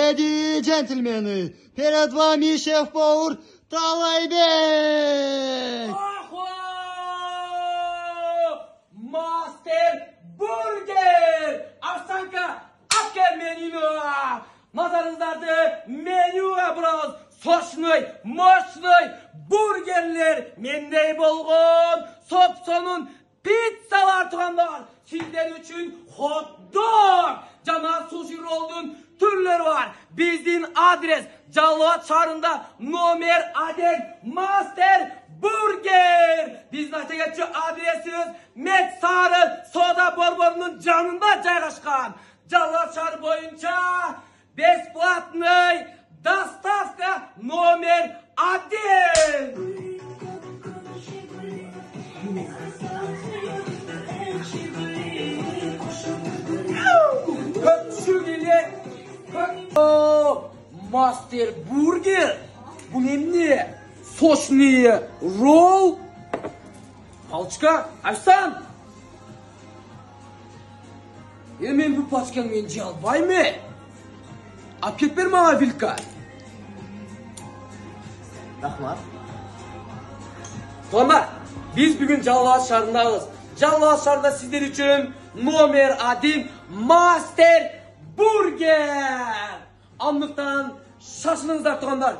Леди и джентльмены, перед вами шеф-повар Талайбек! Охо! Мастер Бургер! Овсянка, апкер менюні! Назарыңыздарды менюға біраз сочный, мощный бургерлер мендей болған соп-сонун пиццалар туғандар. Сіздер үшін хот-дог жана суши ролдун түрлері бар. Біздің адрес Жалауат шаарында номер 1 Мастер Бургер. Біздің айта кетчү адресimiz Мед Сары сода борборунун жанында жайгашкан. Жалауат шаары боюнча бесплатный доставка номер 1. Мастер Бургер. Bu ne? Сочный ролл. Палчка, Aysan. Men bu paçkanı men жей албаймын. Алып кетип бер мага вилка. Рахмат. Туугандар, биз бүгүн Жалауат шаарындабыз. Жалауат шаарында сиздер үчүн номер 1 Мастер Бургер. Андыктан шашылыңыздар туугандар.